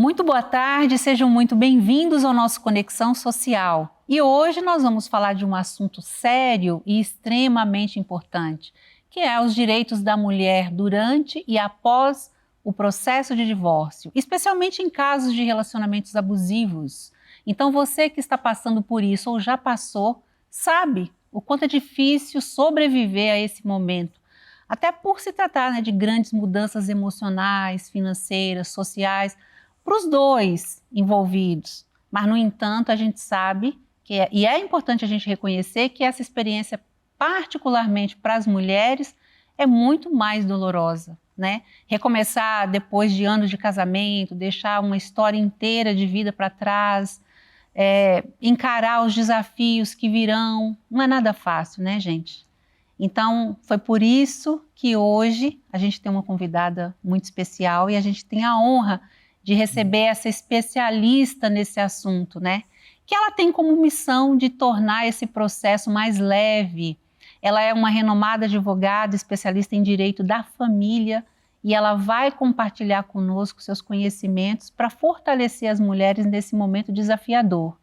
Muito boa tarde, sejam muito bem-vindos ao nosso Conexão Social. E hoje nós vamos falar de um assunto sério e extremamente importante, que é os direitos da mulher durante e após o processo de divórcio, especialmente em casos de relacionamentos abusivos. Então você que está passando por isso ou já passou, sabe o quanto é difícil sobreviver a esse momento. Até por se tratar de grandes mudanças emocionais, financeiras, sociais, para os dois envolvidos. Mas, no entanto, a gente sabe, e é importante a gente reconhecer que essa experiência, particularmente para as mulheres, é muito mais dolorosa, né? Recomeçar depois de anos de casamento, deixar uma história inteira de vida para trás, encarar os desafios que virão, não é nada fácil, né, gente? Então, foi por isso que hoje a gente tem uma convidada muito especial e a gente tem a honra de receber essa especialista nesse assunto, né? Que ela tem como missão de tornar esse processo mais leve. Ela é uma renomada advogada, especialista em direito da família, e ela vai compartilhar conosco seus conhecimentos para fortalecer as mulheres nesse momento desafiador.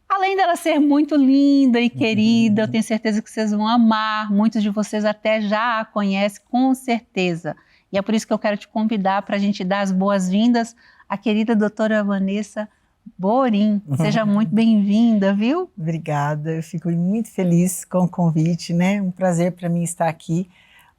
Além dela ser muito linda e querida, eu tenho certeza que vocês vão amar, muitos de vocês até já a conhecem, com certeza. E é por isso que eu quero te convidar para a gente dar as boas-vindas à querida doutora Vanessa Borim. Seja muito bem-vinda, viu? Obrigada, eu fico muito feliz com o convite, né? Um prazer para mim estar aqui.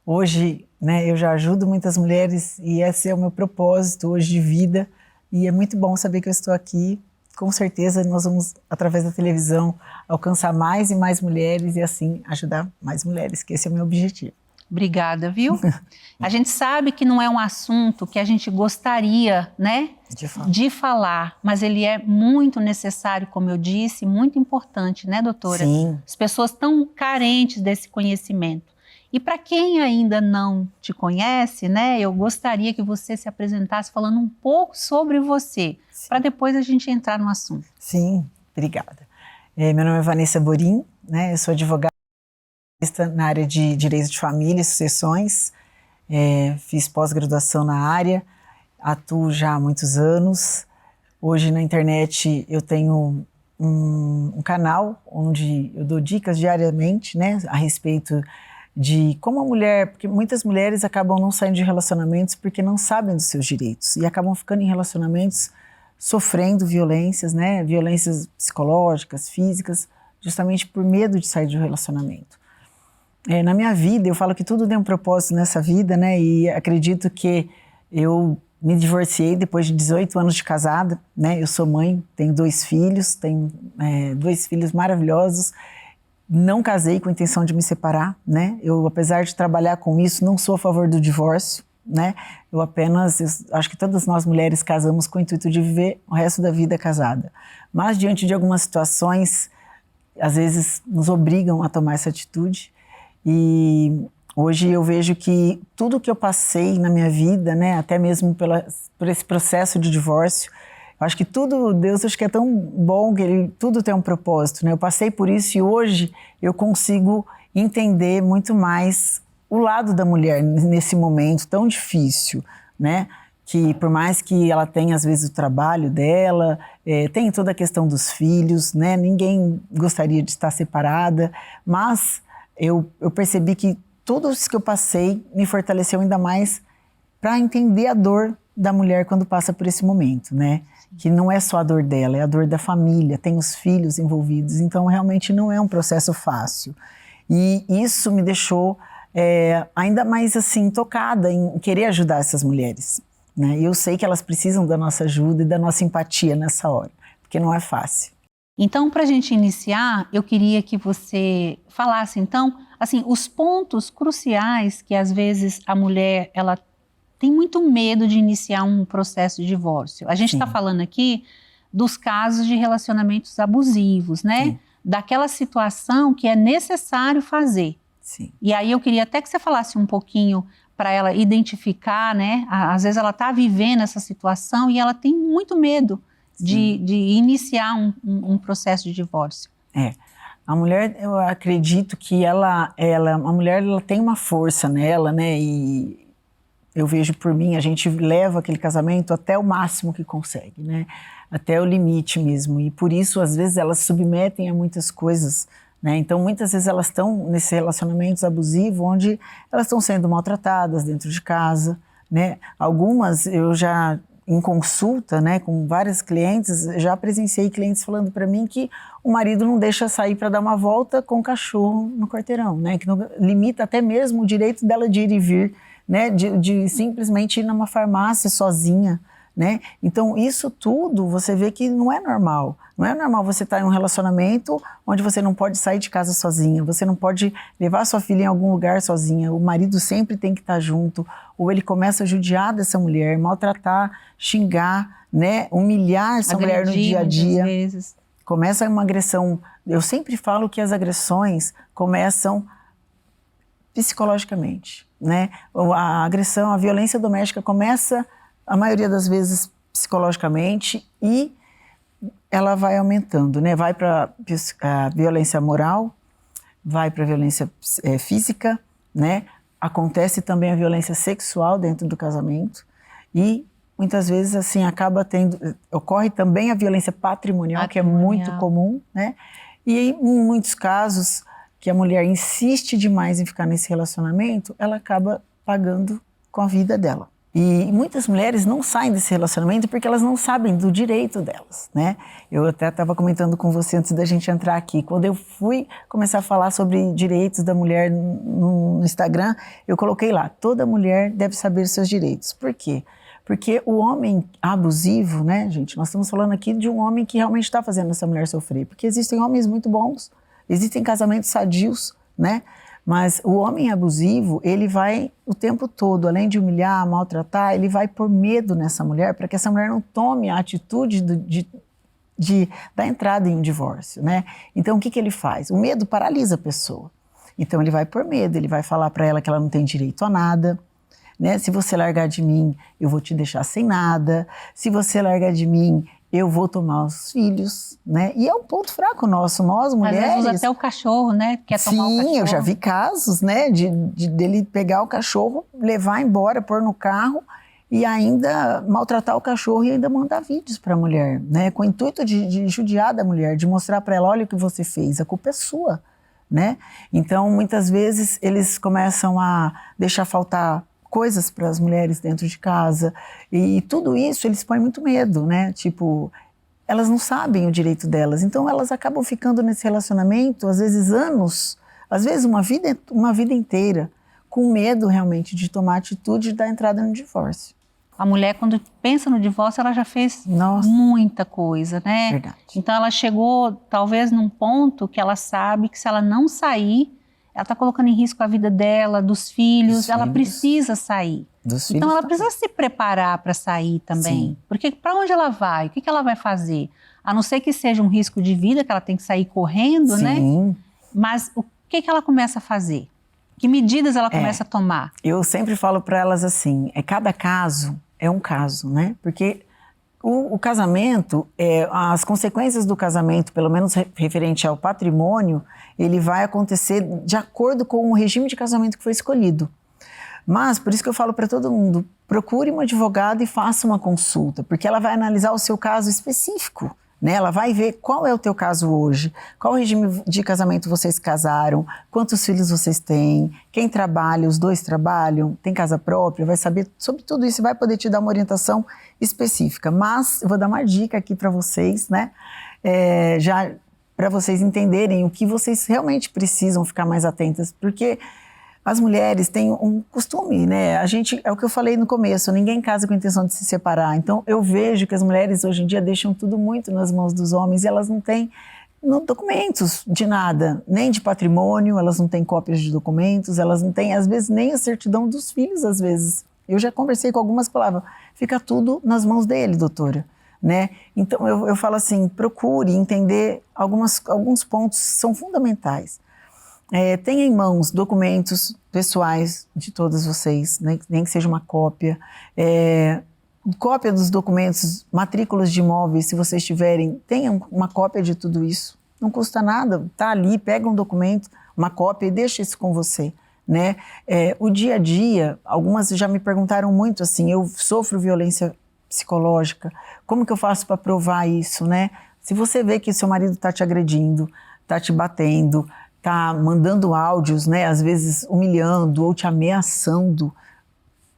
Hoje, né, eu já ajudo muitas mulheres e esse é o meu propósito hoje de vida. E é muito bom saber que eu estou aqui. Com certeza nós vamos, através da televisão, alcançar mais e mais mulheres e assim ajudar mais mulheres, que esse é o meu objetivo. Obrigada, viu? A gente sabe que não é um assunto que a gente gostaria, né, de falar, mas ele é muito necessário, como eu disse, muito importante, né, doutora? Sim. As pessoas estão carentes desse conhecimento. E para quem ainda não te conhece, né, eu gostaria que você se apresentasse falando um pouco sobre você, para depois a gente entrar no assunto. Sim, obrigada. Meu nome é Vanessa Borim, né, eu sou advogada na área de direito de família e sucessões, fiz pós-graduação na área, atuo já há muitos anos. Hoje na internet eu tenho um canal onde eu dou dicas diariamente, né, a respeito de como a mulher, porque muitas mulheres acabam não saindo de relacionamentos porque não sabem dos seus direitos e acabam ficando em relacionamentos sofrendo violências, né, violências psicológicas, físicas, justamente por medo de sair de um relacionamento. Na minha vida, eu falo que tudo tem um propósito nessa vida, né? E acredito que eu me divorciei depois de 18 anos de casada, né? Eu sou mãe, tenho 2 filhos, tenho 2 filhos maravilhosos. Não casei com a intenção de me separar, né? Eu, apesar de trabalhar com isso, não sou a favor do divórcio, né? Eu acho que todas nós mulheres casamos com o intuito de viver o resto da vida casada. Mas diante de algumas situações, às vezes nos obrigam a tomar essa atitude. E hoje eu vejo que tudo que eu passei na minha vida, né, até mesmo por esse processo de divórcio, eu acho que tudo, Deus acho que é tão bom que tudo tem um propósito, né? Eu passei por isso e hoje eu consigo entender muito mais o lado da mulher nesse momento tão difícil, né? Que por mais que ela tenha às vezes o trabalho dela, tem toda a questão dos filhos, né? Ninguém gostaria de estar separada, mas eu percebi que tudo isso que eu passei me fortaleceu ainda mais para entender a dor da mulher quando passa por esse momento, né? Que não é só a dor dela, é a dor da família, tem os filhos envolvidos, então realmente não é um processo fácil. E isso me deixou ainda mais assim tocada em querer ajudar essas mulheres, né? E eu sei que elas precisam da nossa ajuda e da nossa empatia nessa hora, porque não é fácil. Então, para a gente iniciar, eu queria que você falasse, então, assim, os pontos cruciais que às vezes a mulher, ela tem muito medo de iniciar um processo de divórcio. A gente está falando aqui dos casos de relacionamentos abusivos, né? Sim. Daquela situação que é necessário fazer. Sim. E aí eu queria até que você falasse um pouquinho para ela identificar, né? Às vezes ela está vivendo essa situação e ela tem muito medo de iniciar um processo de divórcio. A mulher, eu acredito que a mulher ela tem uma força nela, né? E eu vejo por mim, a gente leva aquele casamento até o máximo que consegue, né? Até o limite mesmo. E por isso, às vezes, elas se submetem a muitas coisas, né? Então, muitas vezes elas estão nesses relacionamentos abusivos, onde elas estão sendo maltratadas dentro de casa, né? Algumas, eu já, em consulta, né, com várias clientes, já presenciei clientes falando para mim que o marido não deixa sair para dar uma volta com o cachorro no quarteirão, né? Que não, limita até mesmo o direito dela de ir e vir, né? De simplesmente ir numa farmácia sozinha, né? Então, isso tudo você vê que não é normal. Não é normal você estar em um relacionamento onde você não pode sair de casa sozinha, você não pode levar sua filha em algum lugar sozinha, o marido sempre tem que estar junto, ou ele começa a judiar dessa mulher, maltratar, xingar, né? Humilhar essa mulher no dia a dia. Vezes. Começa uma agressão. Eu sempre falo que as agressões começam psicologicamente, né? A agressão, a violência doméstica começa, a maioria das vezes, psicologicamente e ela vai aumentando, né? Vai para a violência moral, vai para a violência física, né? Acontece também a violência sexual dentro do casamento e muitas vezes assim ocorre também a violência patrimonial, que é muito comum, né? E em muitos casos que a mulher insiste demais em ficar nesse relacionamento, ela acaba pagando com a vida dela. E muitas mulheres não saem desse relacionamento porque elas não sabem do direito delas, né? Eu até estava comentando com você antes da gente entrar aqui. Quando eu fui começar a falar sobre direitos da mulher no Instagram, eu coloquei lá, toda mulher deve saber seus direitos. Por quê? Porque o homem abusivo, né, gente? Nós estamos falando aqui de um homem que realmente está fazendo essa mulher sofrer. Porque existem homens muito bons, existem casamentos sadios, né? Mas o homem abusivo, ele vai o tempo todo, além de humilhar, maltratar, ele vai pôr medo nessa mulher para que essa mulher não tome a atitude da entrada em um divórcio, né? Então, o que ele faz? O medo paralisa a pessoa. Então, ele vai pôr medo, ele vai falar para ela que ela não tem direito a nada, né? Se você largar de mim, eu vou te deixar sem nada. Se você largar de mim, eu vou tomar os filhos, né? E é um ponto fraco nosso, nós mulheres. Às vezes até o cachorro, né? Quer tomar o cachorro. Sim, eu já vi casos, né? Dele pegar o cachorro, levar embora, pôr no carro e ainda maltratar o cachorro e ainda mandar vídeos para a mulher, né? Com o intuito de judiar da mulher, de mostrar para ela, olha o que você fez, a culpa é sua, né? Então, muitas vezes, eles começam a deixar faltar coisas para as mulheres dentro de casa e tudo isso eles põem muito medo, né? Tipo, elas não sabem o direito delas, então elas acabam ficando nesse relacionamento, às vezes anos, às vezes uma vida inteira, com medo realmente de tomar atitude e dar entrada no divórcio. A mulher, quando pensa no divórcio, ela já fez muita coisa, né? Verdade. Então ela chegou talvez num ponto que ela sabe que se ela não sair, ela está colocando em risco a vida dela, dos filhos, ela precisa sair. Então ela precisa se preparar para sair também. Sim. Porque para onde ela vai? O que ela vai fazer? A não ser que seja um risco de vida, que ela tem que sair correndo, Sim. né? Mas o que ela começa a fazer? Que medidas ela começa a tomar? Eu sempre falo para elas assim, cada caso é um caso, né? Porque o casamento, as consequências do casamento, pelo menos referente ao patrimônio, ele vai acontecer de acordo com o regime de casamento que foi escolhido. Mas, por isso que eu falo para todo mundo, procure um advogado e faça uma consulta, porque ela vai analisar o seu caso específico, né? Ela vai ver qual é o teu caso hoje, qual regime de casamento vocês casaram, quantos filhos vocês têm, quem trabalha, os dois trabalham, tem casa própria, vai saber sobre tudo isso e vai poder te dar uma orientação específica. Mas eu vou dar uma dica aqui para vocês, né? Já para vocês entenderem o que vocês realmente precisam ficar mais atentas, porque as mulheres têm um costume, né? É o que eu falei no começo, ninguém casa com a intenção de se separar. Então, eu vejo que as mulheres hoje em dia deixam tudo muito nas mãos dos homens e elas não têm documentos de nada, nem de patrimônio, elas não têm cópias de documentos, elas não têm, às vezes, nem a certidão dos filhos, às vezes. Eu já conversei com algumas que falavam, fica tudo nas mãos dele, doutora, né? Então, eu falo assim, procure entender alguns pontos que são fundamentais. Tenha em mãos documentos pessoais de todas vocês, né? Nem que seja uma cópia, cópia dos documentos, matrículas de imóveis, se vocês tiverem, tenham uma cópia de tudo isso, não custa nada, tá ali, pega um documento, uma cópia e deixa isso com você, né? O dia a dia, algumas já me perguntaram muito assim, eu sofro violência psicológica, como que eu faço para provar isso, né? Se você vê que seu marido está te agredindo, está te batendo, está mandando áudios, né, às vezes humilhando ou te ameaçando,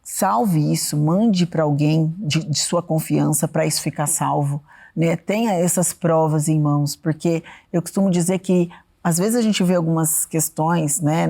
salve isso, mande para alguém de sua confiança para isso ficar salvo, né? Tenha essas provas em mãos, porque eu costumo dizer que às vezes a gente vê algumas questões, né,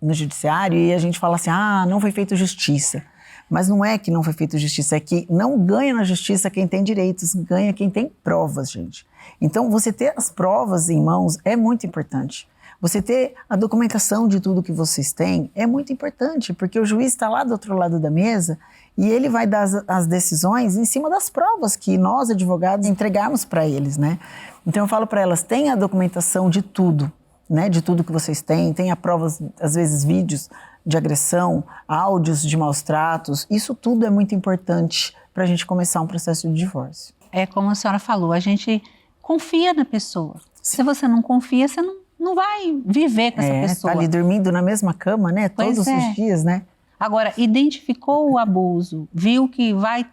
no judiciário e a gente fala assim, não foi feita justiça. Mas não é que não foi feita justiça, é que não ganha na justiça quem tem direitos, ganha quem tem provas, gente. Então, você ter as provas em mãos é muito importante. Você ter a documentação de tudo que vocês têm é muito importante, porque o juiz está lá do outro lado da mesa e ele vai dar as decisões em cima das provas que nós, advogados, entregamos para eles, né? Então, eu falo para elas, tenha a documentação de tudo, né? De tudo que vocês têm, tenha provas, às vezes vídeos de agressão, áudios de maus tratos, isso tudo é muito importante para a gente começar um processo de divórcio. É como a senhora falou, a gente confia na pessoa. Se você não confia, você não vai viver com essa pessoa. Tá ali dormindo na mesma cama, né? Todos os dias, né? Agora, identificou o abuso, viu que vai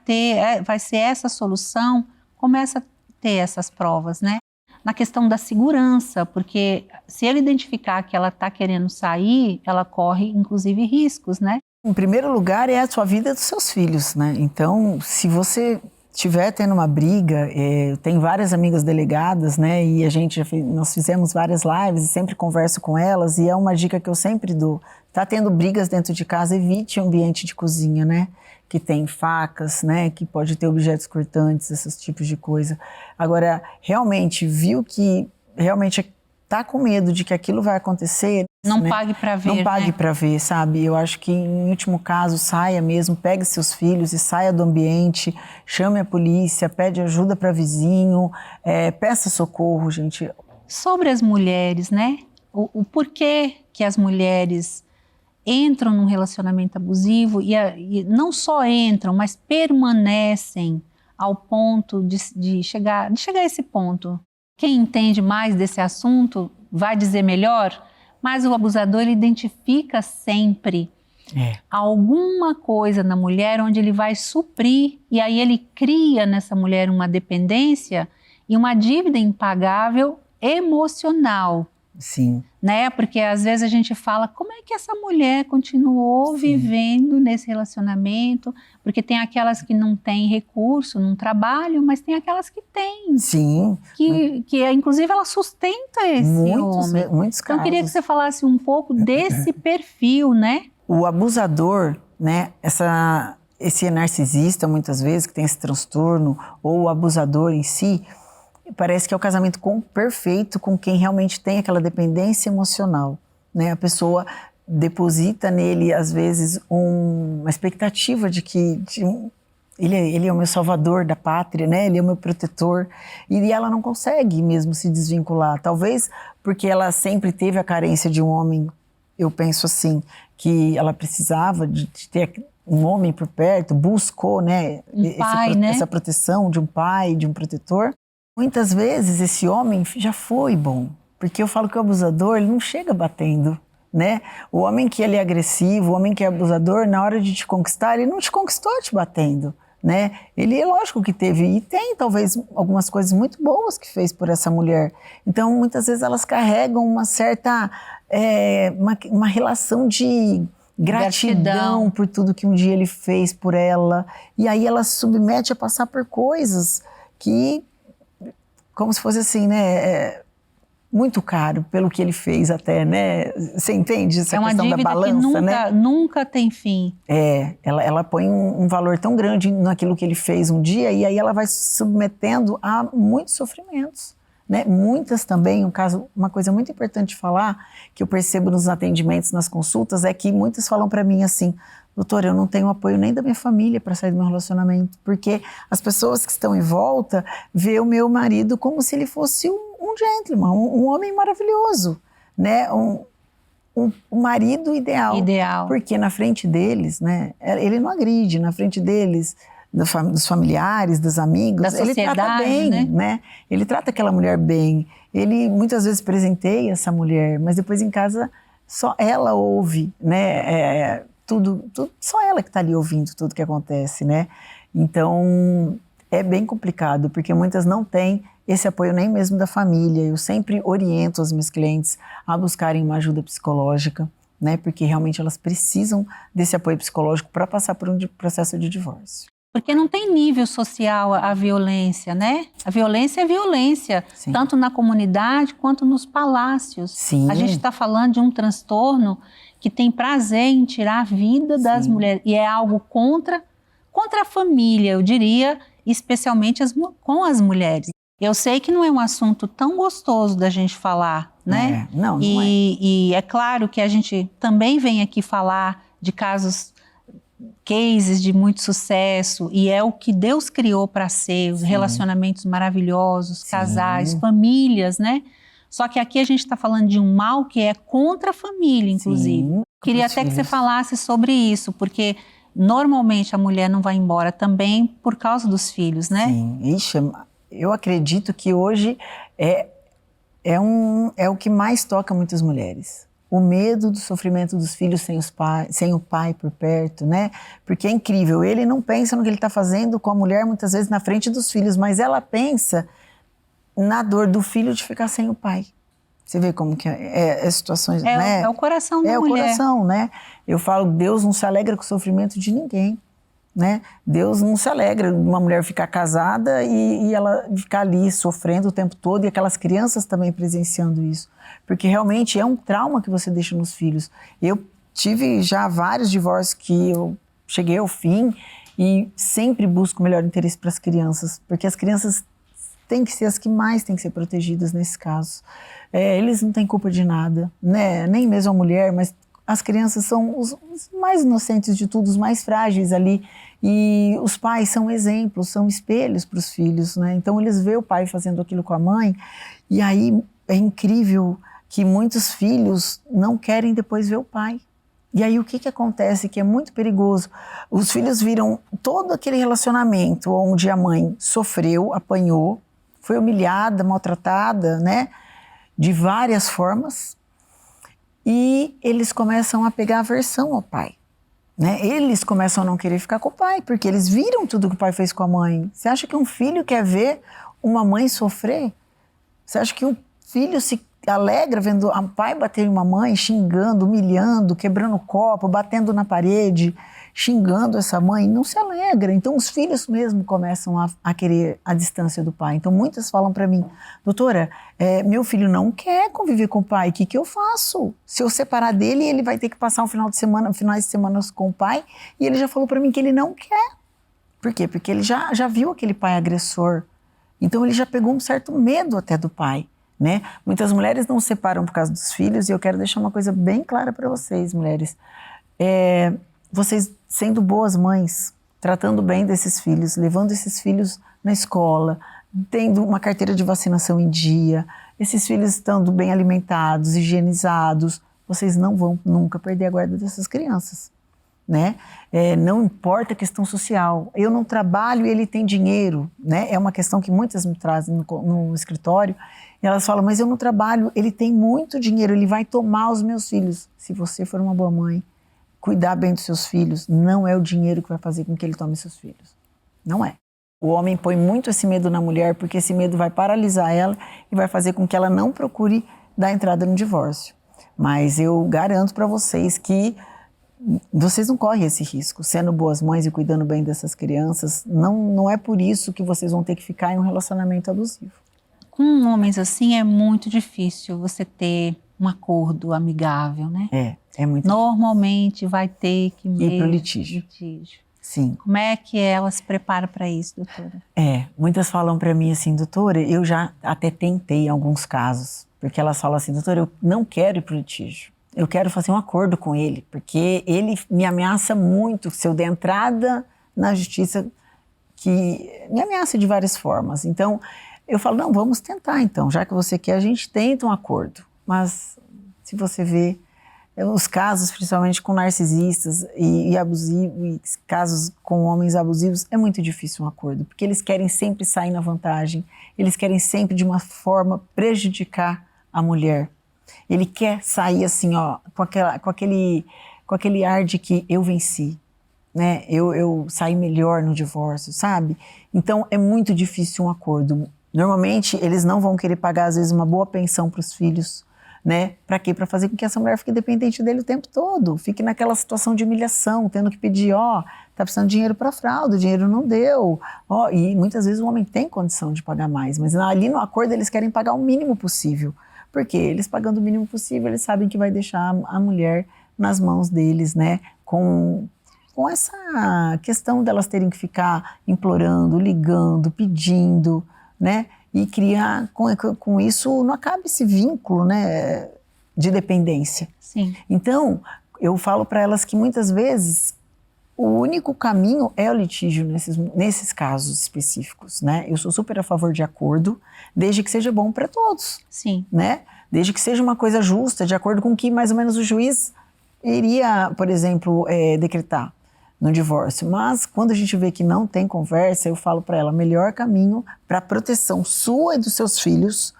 ser essa solução, começa a ter essas provas, né? Na questão da segurança, porque se ele identificar que ela está querendo sair, ela corre, inclusive, riscos, né? Em primeiro lugar, é a sua vida e dos seus filhos, né? Então, se você estiver tendo uma briga, eu tenho várias amigas delegadas, né? E nós fizemos várias lives e sempre converso com elas, e é uma dica que eu sempre dou. Tá tendo brigas dentro de casa, evite o ambiente de cozinha, né? Que tem facas, né, que pode ter objetos cortantes, esses tipos de coisa. Agora, realmente, viu que realmente tá com medo de que aquilo vai acontecer... Não, né? Pague para ver, Não pague, né? para ver, sabe? Eu acho que, em último caso, saia mesmo, pegue seus filhos e saia do ambiente, chame a polícia, pede ajuda para vizinho, peça socorro, gente. Sobre as mulheres, né? O porquê que as mulheres entram num relacionamento abusivo e não só entram, mas permanecem ao ponto de chegar a esse ponto. Quem entende mais desse assunto vai dizer melhor, mas o abusador ele identifica sempre alguma coisa na mulher onde ele vai suprir, e aí ele cria nessa mulher uma dependência e uma dívida impagável emocional. Sim. Né? Porque às vezes a gente fala, como é que essa mulher continuou vivendo nesse relacionamento? Porque tem aquelas que não têm recurso, não trabalham, mas tem aquelas que têm. Sim. Que inclusive ela sustenta esse homem. Muitos casos. Então eu queria que você falasse um pouco desse perfil, né? O abusador, né? Esse narcisista, muitas vezes, que tem esse transtorno, ou o abusador em si, parece que é o casamento perfeito com quem realmente tem aquela dependência emocional, né? A pessoa deposita nele, às vezes, uma expectativa de que ele é o meu salvador da pátria, né? Ele é o meu protetor, e ela não consegue mesmo se desvincular. Talvez porque ela sempre teve a carência de um homem, eu penso assim, que ela precisava de ter um homem por perto, buscou, né? Essa proteção de um pai, de um protetor. Muitas vezes esse homem já foi bom, porque eu falo que o abusador ele não chega batendo, né? O homem que ele é agressivo, o homem que é abusador, na hora de te conquistar, ele não te conquistou te batendo, né? Ele, é lógico que teve, e tem talvez algumas coisas muito boas que fez por essa mulher. Então, muitas vezes elas carregam uma certa, uma relação de gratidão por tudo que um dia ele fez por ela, e aí ela se submete a passar por coisas que, como se fosse assim, né, muito caro pelo que ele fez até, né? Você entende essa questão da balança, né? Nunca tem fim. Ela põe um valor tão grande naquilo que ele fez um dia, e aí ela vai se submetendo a muitos sofrimentos, né? Muitas também, uma coisa muito importante de falar, que eu percebo nos atendimentos, nas consultas, é que muitas falam para mim assim: doutora, eu não tenho apoio nem da minha família para sair do meu relacionamento, porque as pessoas que estão em volta vê o meu marido como se ele fosse um gentleman, um homem maravilhoso, né? Um marido ideal. Porque na frente deles, né? Ele não agride, na frente deles, dos familiares, dos amigos, ele trata bem, né? Ele trata aquela mulher bem. Ele muitas vezes presenteia essa mulher, mas depois em casa só ela ouve, né? Tudo, só ela que está ali ouvindo tudo que acontece, né? Então, é bem complicado, porque muitas não têm esse apoio nem mesmo da família. Eu sempre oriento as minhas clientes a buscarem uma ajuda psicológica, né? Porque realmente elas precisam desse apoio psicológico para passar por um processo de divórcio. Porque não tem nível social a violência, né? A violência é violência, Sim. tanto na comunidade quanto nos palácios. Sim. A gente está falando de um transtorno que tem prazer em tirar a vida das mulheres. E é algo contra a família, eu diria, especialmente com as mulheres. Eu sei que não é um assunto tão gostoso da gente falar, né? Não é. E é claro que a gente também vem aqui falar de cases de muito sucesso, e é o que Deus criou para ser, os relacionamentos maravilhosos, casais, famílias, né? Só que aqui a gente está falando de um mal que é contra a família, inclusive. Sim, queria até que você falasse sobre isso, porque normalmente a mulher não vai embora também por causa dos filhos, né? Sim, ixi, eu acredito que hoje é o que mais toca muitas mulheres. O medo do sofrimento dos filhos sem o pai por perto, né? Porque é incrível, ele não pensa no que ele está fazendo com a mulher muitas vezes na frente dos filhos, mas ela pensa na dor do filho de ficar sem o pai. Você vê como que é situações, né? É o coração da mulher. É o coração, né? Eu falo, Deus não se alegra com o sofrimento de ninguém, né? Deus não se alegra de uma mulher ficar casada e ela ficar ali sofrendo o tempo todo, e aquelas crianças também presenciando isso. Porque realmente é um trauma que você deixa nos filhos. Eu tive já vários divórcios que eu cheguei ao fim e sempre busco o melhor interesse para as crianças, porque as crianças têm que ser as que mais têm que ser protegidas nesse caso. Eles não têm culpa de nada, né? Nem mesmo a mulher, mas as crianças são os mais inocentes de tudo, os mais frágeis ali. E os pais são exemplos, são espelhos para os filhos, né? Então eles veem o pai fazendo aquilo com a mãe, e aí é incrível que muitos filhos não querem depois ver o pai. E aí o que acontece, que é muito perigoso? Os filhos viram todo aquele relacionamento onde a mãe sofreu, apanhou, foi humilhada, maltratada, né? De várias formas. E eles começam a pegar aversão ao pai, né? Eles começam a não querer ficar com o pai, porque eles viram tudo que o pai fez com a mãe. Você acha que um filho quer ver uma mãe sofrer? Você acha que um filho se alegra vendo o pai bater em uma mãe, xingando, humilhando, quebrando copo, batendo na parede, xingando essa mãe? Não se alegra. Então os filhos mesmo começam a querer a distância do pai. Então muitas falam para mim, doutora, meu filho não quer conviver com o pai, o que eu faço? Se eu separar dele, ele vai ter que passar finais de semana com o pai, e ele já falou para mim que ele não quer. Por quê? Porque ele já viu aquele pai agressor. Então ele já pegou um certo medo até do pai, né? Muitas mulheres não se separam por causa dos filhos, e eu quero deixar uma coisa bem clara para vocês, mulheres. Vocês sendo boas mães, tratando bem desses filhos, levando esses filhos na escola, tendo uma carteira de vacinação em dia, esses filhos estando bem alimentados, higienizados, vocês não vão nunca perder a guarda dessas crianças, né? Não importa a questão social. Eu não trabalho e ele tem dinheiro, né? É uma questão que muitas me trazem no escritório. E elas falam, mas eu não trabalho, ele tem muito dinheiro, ele vai tomar os meus filhos. Se você for uma boa mãe, cuidar bem dos seus filhos, não é o dinheiro que vai fazer com que ele tome seus filhos. Não é. O homem põe muito esse medo na mulher, porque esse medo vai paralisar ela e vai fazer com que ela não procure dar entrada no divórcio. Mas eu garanto para vocês que vocês não correm esse risco. Sendo boas mães e cuidando bem dessas crianças, não é por isso que vocês vão ter que ficar em um relacionamento abusivo. Com homens assim é muito difícil você ter um acordo amigável, né? É muito Normalmente vai ter que ir para o litígio. Sim. Como é que ela se prepara para isso, doutora? Muitas falam para mim assim, doutora, eu já até tentei em alguns casos, porque elas falam assim, doutora, eu não quero ir para o litígio. Eu quero fazer um acordo com ele, porque ele me ameaça muito se eu der entrada na justiça, que me ameaça de várias formas. Então, eu falo, não, vamos tentar então, já que você quer, a gente tenta um acordo. Mas, se você vê, os casos, principalmente com narcisistas e abusivos, e casos com homens abusivos, é muito difícil um acordo, porque eles querem sempre sair na vantagem, eles querem sempre, de uma forma, prejudicar a mulher. Ele quer sair assim, ó, com aquele ar de que eu venci, né? Eu saí melhor no divórcio, sabe? Então é muito difícil um acordo. Normalmente eles não vão querer pagar às vezes uma boa pensão para os filhos, né? Para quê? Para fazer com que essa mulher fique dependente dele o tempo todo, fique naquela situação de humilhação, tendo que pedir, ó, tá precisando de dinheiro para fralda, o dinheiro não deu, ó, e muitas vezes o homem tem condição de pagar mais, mas ali no acordo eles querem pagar o mínimo possível, porque eles pagando o mínimo possível, eles sabem que vai deixar a mulher nas mãos deles, né? Com essa questão delas terem que ficar implorando, ligando, pedindo, né? E criar, com isso, não acaba esse vínculo, né, de dependência. Sim. Então, eu falo para elas que muitas vezes o único caminho é o litígio nesses casos específicos, né? Eu sou super a favor de acordo, desde que seja bom para todos. Sim. Né? Desde que seja uma coisa justa, de acordo com o que mais ou menos o juiz iria, por exemplo, decretar no divórcio. Mas quando a gente vê que não tem conversa, eu falo para ela, o melhor caminho para a proteção sua e dos seus filhos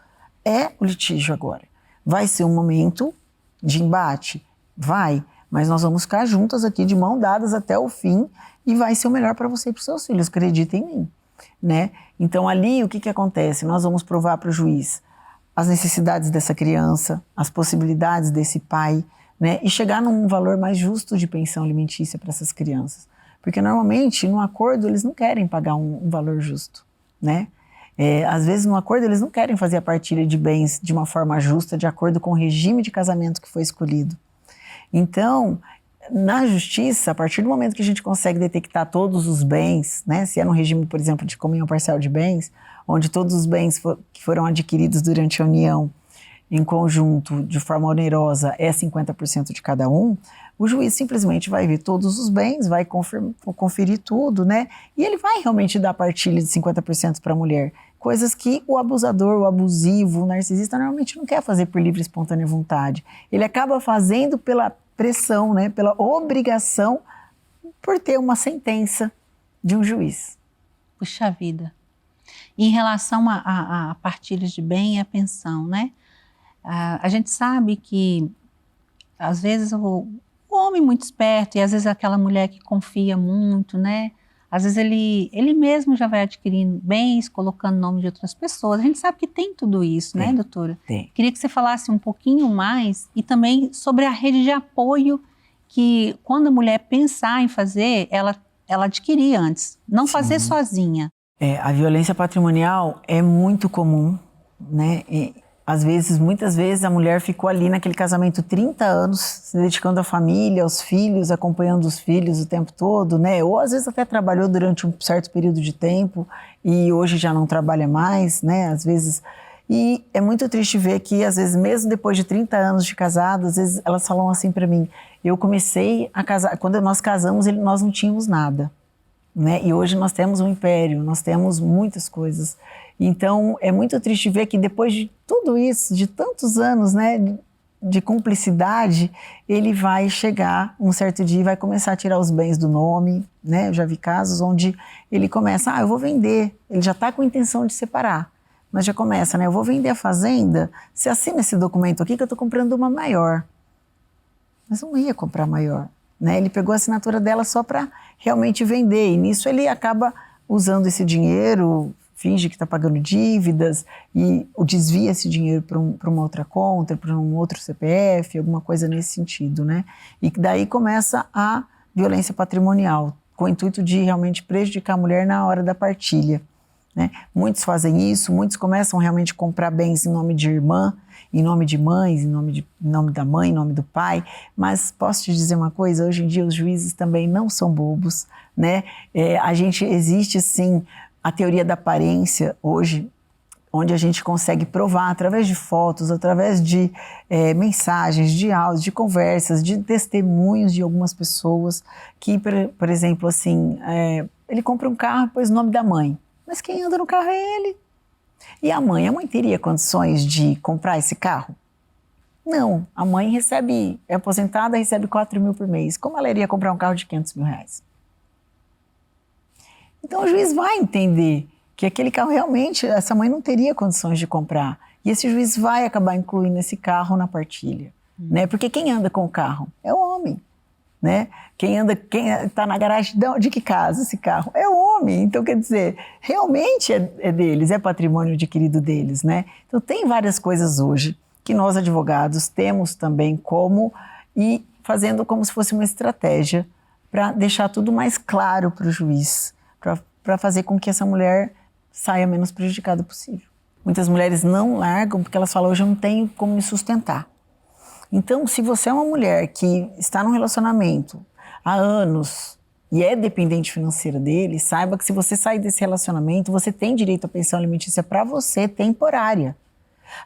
é o litígio agora. Vai ser um momento de embate? Vai, mas nós vamos ficar juntas aqui de mão dadas até o fim e vai ser o melhor para você e para os seus filhos, acredita em mim, né? Então ali o que acontece? Nós vamos provar para o juiz as necessidades dessa criança, as possibilidades desse pai, né? E chegar num valor mais justo de pensão alimentícia para essas crianças. Porque normalmente no acordo eles não querem pagar um valor justo, né? Às vezes no acordo eles não querem fazer a partilha de bens de uma forma justa, de acordo com o regime de casamento que foi escolhido. Então, na justiça, a partir do momento que a gente consegue detectar todos os bens, né? Se é no regime, por exemplo, de comunhão parcial de bens, onde todos os bens que foram adquiridos durante a união em conjunto, de forma onerosa, é 50% de cada um, o juiz simplesmente vai ver todos os bens, vai conferir tudo, né? E ele vai realmente dar partilha de 50% para a mulher. Coisas que o abusador, o abusivo, o narcisista normalmente não quer fazer por livre e espontânea vontade. Ele acaba fazendo pela pressão, né? Pela obrigação, por ter uma sentença de um juiz. Puxa vida. Em relação a partilhas de bem e a pensão, né? A gente sabe que, às vezes, o homem muito esperto e, às vezes, aquela mulher que confia muito, né? Às vezes, ele mesmo já vai adquirindo bens, colocando o nome de outras pessoas. A gente sabe que tem tudo isso, né, doutora? Tem. Queria que você falasse um pouquinho mais e também sobre a rede de apoio que, quando a mulher pensar em fazer, ela adquirir antes. Não fazer sozinha. A violência patrimonial é muito comum, né? Muitas vezes a mulher ficou ali naquele casamento 30 anos, se dedicando à família, aos filhos, acompanhando os filhos o tempo todo, né? Ou às vezes até trabalhou durante um certo período de tempo e hoje já não trabalha mais, né? Às vezes. E é muito triste ver que, às vezes, mesmo depois de 30 anos de casado, às vezes elas falam assim para mim, eu comecei a casar, quando nós casamos, nós não tínhamos nada, né? E hoje nós temos um império, nós temos muitas coisas. Então, é muito triste ver que depois de tudo isso, de tantos anos, né, de cumplicidade, ele vai chegar um certo dia e vai começar a tirar os bens do nome, né? Eu já vi casos onde ele começa, eu vou vender, ele já está com a intenção de separar, mas já começa, né? Eu vou vender a fazenda, você assina esse documento aqui que eu estou comprando uma maior. Mas não ia comprar maior, né? Ele pegou a assinatura dela só para realmente vender e nisso ele acaba usando esse dinheiro, finge que está pagando dívidas e desvia esse dinheiro para uma outra conta, para um outro CPF, alguma coisa nesse sentido, né? E daí começa a violência patrimonial, com o intuito de realmente prejudicar a mulher na hora da partilha, né? Muitos fazem isso, muitos começam realmente a comprar bens em nome de irmã, em nome de mães, em nome da mãe, em nome do pai, mas posso te dizer uma coisa, hoje em dia os juízes também não são bobos, né? Existe sim a teoria da aparência hoje, onde a gente consegue provar através de fotos, através de mensagens, de áudios, de conversas, de testemunhos de algumas pessoas que, por exemplo, assim, ele compra um carro e pôs o nome da mãe, mas quem anda no carro é ele. E a mãe teria condições de comprar esse carro? Não, a mãe é aposentada, recebe 4 mil por mês. Como ela iria comprar um carro de 500 mil reais? Então o juiz vai entender que aquele carro realmente, essa mãe não teria condições de comprar. E esse juiz vai acabar incluindo esse carro na partilha, né? Porque quem anda com o carro é o homem, né? Quem está na garagem, de que casa esse carro? É o homem. Então, quer dizer, realmente é deles, é patrimônio adquirido deles, né? Então, tem várias coisas hoje que nós, advogados, temos também como ir fazendo como se fosse uma estratégia para deixar tudo mais claro para o juiz, para fazer com que essa mulher saia menos prejudicada possível. Muitas mulheres não largam porque elas falam, hoje eu não tenho como me sustentar. Então, se você é uma mulher que está num relacionamento há anos e é dependente financeira dele, saiba que se você sair desse relacionamento, você tem direito à pensão alimentícia para você, temporária.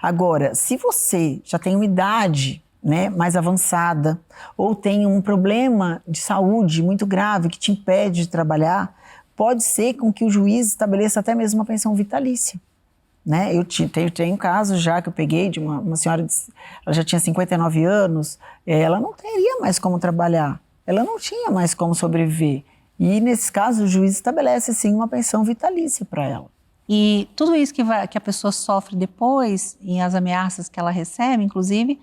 Agora, se você já tem uma idade, né, mais avançada ou tem um problema de saúde muito grave que te impede de trabalhar, pode ser com que o juiz estabeleça até mesmo uma pensão vitalícia. Né? Eu tenho um caso já que eu peguei de uma senhora, ela já tinha 59 anos, ela não teria mais como trabalhar, ela não tinha mais como sobreviver. E nesses casos o juiz estabelece sim uma pensão vitalícia para ela. E tudo isso que a pessoa sofre depois, e as ameaças que ela recebe, inclusive,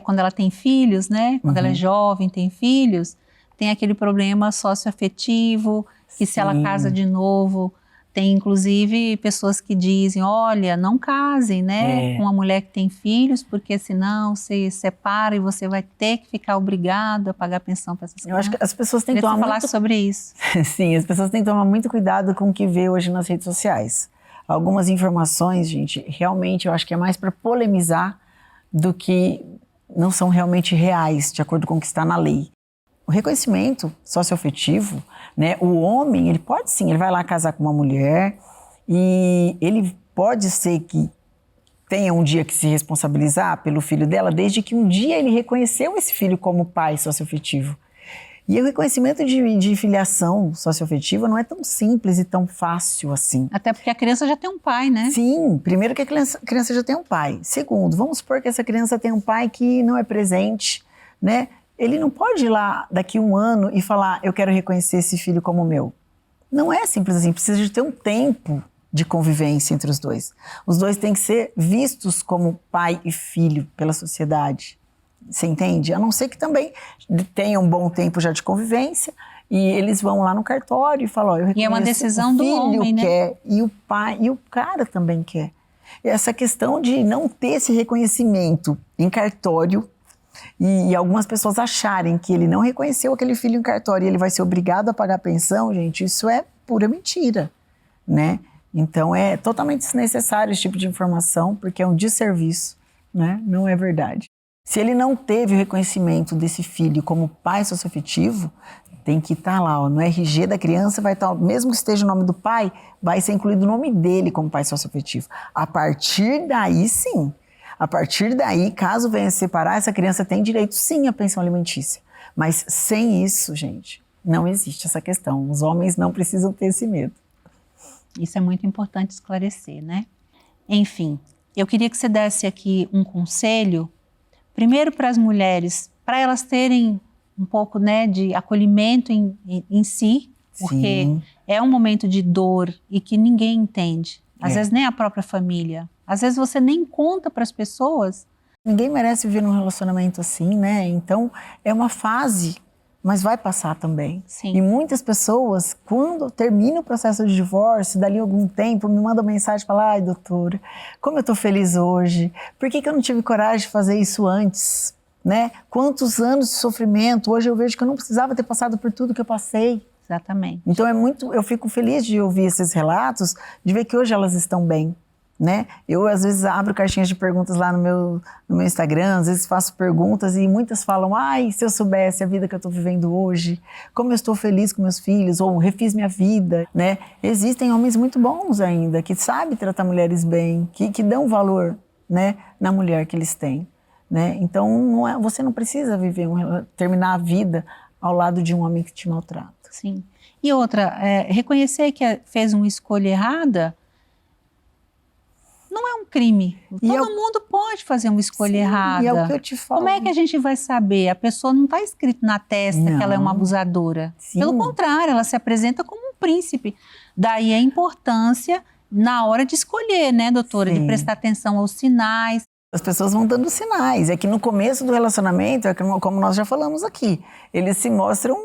quando ela tem filhos, né? Quando ela é jovem, tem filhos, tem aquele problema socioafetivo, que se ela casa de novo, tem inclusive pessoas que dizem, olha, não casem, né, com uma mulher que tem filhos, porque senão se separa e você vai ter que ficar obrigado a pagar pensão para essas crianças. Eu acho que as pessoas têm que tomar falar sobre isso. Sim, as pessoas têm que tomar muito cuidado com o que vê hoje nas redes sociais. Algumas informações, gente, realmente eu acho que é mais para polemizar do que não são realmente reais, de acordo com o que está na lei. O reconhecimento socioafetivo, né, o homem, ele pode sim, ele vai lá casar com uma mulher e ele pode ser que tenha um dia que se responsabilizar pelo filho dela, desde que um dia ele reconheceu esse filho como pai socioafetivo. E o reconhecimento de filiação socioafetiva não é tão simples e tão fácil assim. Até porque a criança já tem um pai, né? Sim, primeiro que a criança já tem um pai. Segundo, vamos supor que essa criança tem um pai que não é presente, né? Ele não pode ir lá daqui a um ano e falar, eu quero reconhecer esse filho como meu. Não é simples assim, precisa de ter um tempo de convivência entre os dois. Os dois têm que ser vistos como pai e filho pela sociedade. Você entende? A não ser que também tenham um bom tempo já de convivência e eles vão lá no cartório e falam, eu reconheço, e é uma decisão do homem, né? Quer, e o pai e o cara também quer. E essa questão de não ter esse reconhecimento em cartório e algumas pessoas acharem que ele não reconheceu aquele filho em cartório e ele vai ser obrigado a pagar pensão, gente, isso é pura mentira, né? Então é totalmente desnecessário esse tipo de informação, porque é um desserviço, né? Não é verdade. Se ele não teve o reconhecimento desse filho como pai socioafetivo, tem que estar lá, ó, no RG da criança vai estar, mesmo que esteja o nome do pai, vai ser incluído o nome dele como pai socioafetivo. A partir daí, sim. A partir daí, caso venha se separar, essa criança tem direito sim à pensão alimentícia. Mas sem isso, gente, não existe essa questão. Os homens não precisam ter esse medo. Isso é muito importante esclarecer, né? Enfim, eu queria que você desse aqui um conselho, primeiro para as mulheres, para elas terem um pouco, né, de acolhimento em si, porque Sim. É um momento de dor e que ninguém entende. Às vezes nem a própria família. Às vezes você nem conta para as pessoas. Ninguém merece viver num relacionamento assim, né? Então, é uma fase, mas vai passar também. Sim. E muitas pessoas, quando termina o processo de divórcio, dali a algum tempo, me mandam mensagem e falam, ai, doutora, como eu tô feliz hoje. Por que eu não tive coragem de fazer isso antes? Né? Quantos anos de sofrimento. Hoje eu vejo que eu não precisava ter passado por tudo que eu passei. Exatamente. Então, eu fico feliz de ouvir esses relatos, de ver que hoje elas estão bem. Né? Eu, às vezes, abro caixinhas de perguntas lá no meu Instagram, às vezes faço perguntas e muitas falam, ai, se eu soubesse a vida que eu estou vivendo hoje, como eu estou feliz com meus filhos, ou refiz minha vida, né? Existem homens muito bons ainda, que sabem tratar mulheres bem, que dão valor, né, na mulher que eles têm, né? Então, você não precisa terminar a vida ao lado de um homem que te maltrata. Sim. E outra, reconhecer que fez uma escolha errada não é um crime. Todo mundo pode fazer uma escolha errada. E é o que eu te falo. Como é que a gente vai saber? A pessoa não está escrito na testa que ela é uma abusadora. Sim. Pelo contrário, ela se apresenta como um príncipe. Daí a importância na hora de escolher, né, doutora? Sim. De prestar atenção aos sinais. As pessoas vão dando sinais. É que no começo do relacionamento, como nós já falamos aqui, eles se mostram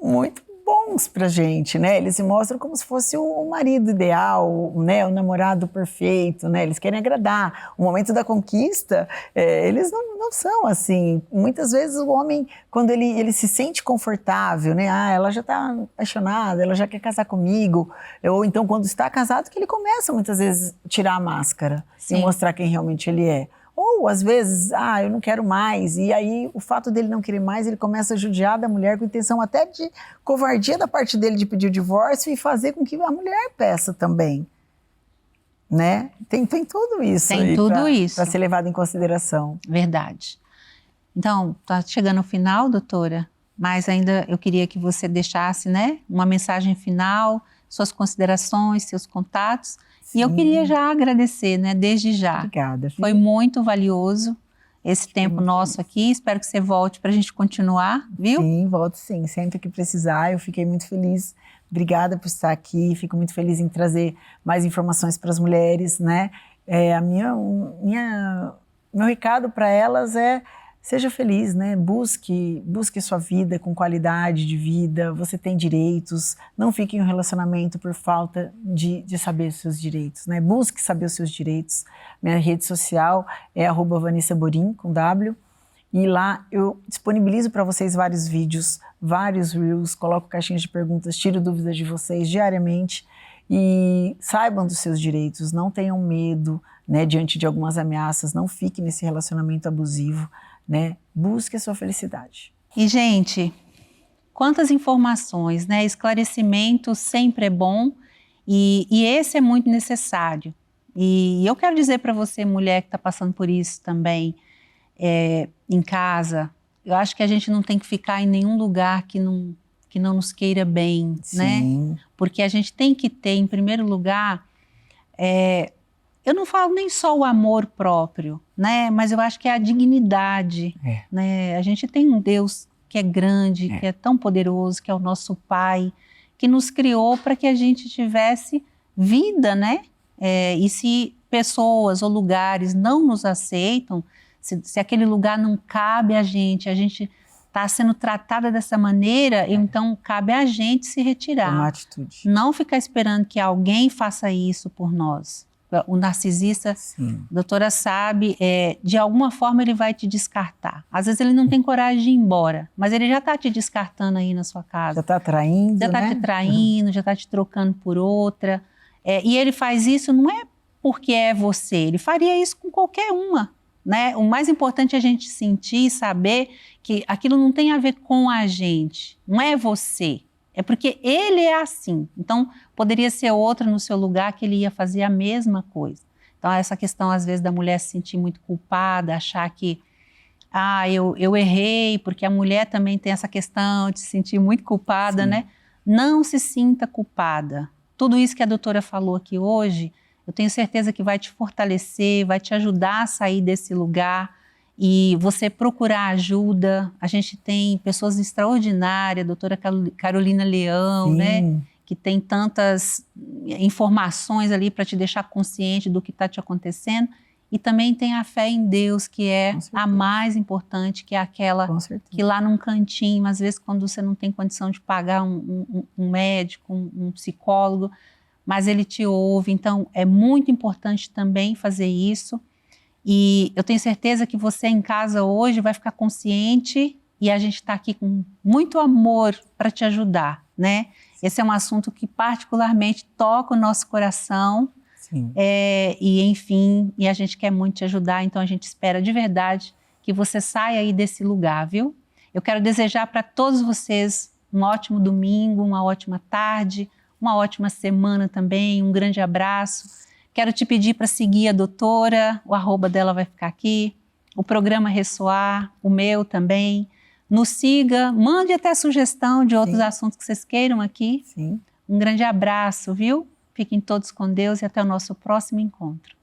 muito bons pra gente, né? Eles se mostram como se fosse o marido ideal, né? O namorado perfeito, né? Eles querem agradar. O momento da conquista, eles não são assim. Muitas vezes o homem, quando ele se sente confortável, né? Ah, ela já tá apaixonada, ela já quer casar comigo. Ou então, quando está casado, que ele começa muitas vezes a tirar a máscara. Sim. E mostrar quem realmente ele é. Ou, às vezes, eu não quero mais. E aí, o fato dele não querer mais, ele começa a judiar da mulher com intenção até de covardia da parte dele de pedir o divórcio e fazer com que a mulher peça também. Né? Tem tudo isso. Tem tudo isso. Para ser levado em consideração. Verdade. Então, está chegando ao final, doutora, mas ainda eu queria que você deixasse, né, uma mensagem final, suas considerações, seus contatos. Sim. E eu queria já agradecer, né, desde já. Obrigada. Filha. Foi muito valioso esse tempo nosso aqui. Espero que você volte para a gente continuar, viu? Sim, volto sim. Sempre que precisar, eu fiquei muito feliz. Obrigada por estar aqui. Fico muito feliz em trazer mais informações para as mulheres, né? Meu recado para elas é: seja feliz, né? Busque a sua vida com qualidade de vida. Você tem direitos. Não fique em um relacionamento por falta de saber os seus direitos, né? Busque saber os seus direitos. Minha rede social é @VanissaBorim, com W. E lá eu disponibilizo para vocês vários vídeos, vários reels, coloco caixinhas de perguntas, tiro dúvidas de vocês diariamente. E saibam dos seus direitos, não tenham medo, né, diante de algumas ameaças, não fique nesse relacionamento abusivo. Né? Busque a sua felicidade. E, gente, quantas informações, né? Esclarecimento sempre é bom e esse é muito necessário. E eu quero dizer para você, mulher que está passando por isso também, em casa, eu acho que a gente não tem que ficar em nenhum lugar que não nos queira bem, Sim. né? Porque a gente tem que ter, em primeiro lugar, eu não falo nem só o amor próprio, né? Mas eu acho que é a dignidade, né? A gente tem um Deus que é grande, que é tão poderoso, que é o nosso Pai, que nos criou para que a gente tivesse vida, né? E se pessoas ou lugares não nos aceitam, se aquele lugar não cabe a gente está sendo tratada dessa maneira, então cabe a gente se retirar. Tomar atitude. Não ficar esperando que alguém faça isso por nós. O narcisista, Sim. a doutora sabe, de alguma forma ele vai te descartar. Às vezes ele não tem coragem de ir embora, mas ele já está te descartando aí na sua casa. Já está traindo, já está te traindo, já está te trocando por outra. E ele faz isso não é porque é você, ele faria isso com qualquer uma. Né? O mais importante é a gente sentir e saber que aquilo não tem a ver com a gente, não é você. É porque ele é assim. Então, poderia ser outro no seu lugar que ele ia fazer a mesma coisa. Então, essa questão, às vezes, da mulher se sentir muito culpada, achar que, eu errei, porque a mulher também tem essa questão de se sentir muito culpada, né? Não se sinta culpada. Tudo isso que a doutora falou aqui hoje, eu tenho certeza que vai te fortalecer, vai te ajudar a sair desse lugar. E você procurar ajuda. A gente tem pessoas extraordinárias, a doutora Carolina Leão, né, que tem tantas informações ali para te deixar consciente do que está te acontecendo. E também tem a fé em Deus, que é a mais importante, que é aquela que lá num cantinho, às vezes quando você não tem condição de pagar um médico, um psicólogo, mas ele te ouve. Então é muito importante também fazer isso. E eu tenho certeza que você em casa hoje vai ficar consciente e a gente está aqui com muito amor para te ajudar, né? Esse é um assunto que particularmente toca o nosso coração. Sim. E enfim, e a gente quer muito te ajudar, então a gente espera de verdade que você saia aí desse lugar, viu? Eu quero desejar para todos vocês um ótimo domingo, uma ótima tarde, uma ótima semana também, um grande abraço. Quero te pedir para seguir a doutora, o @ dela vai ficar aqui, o programa Ressoar, o meu também. Nos siga, mande até sugestão de outros assuntos que vocês queiram aqui. Sim. Um grande abraço, viu? Fiquem todos com Deus e até o nosso próximo encontro.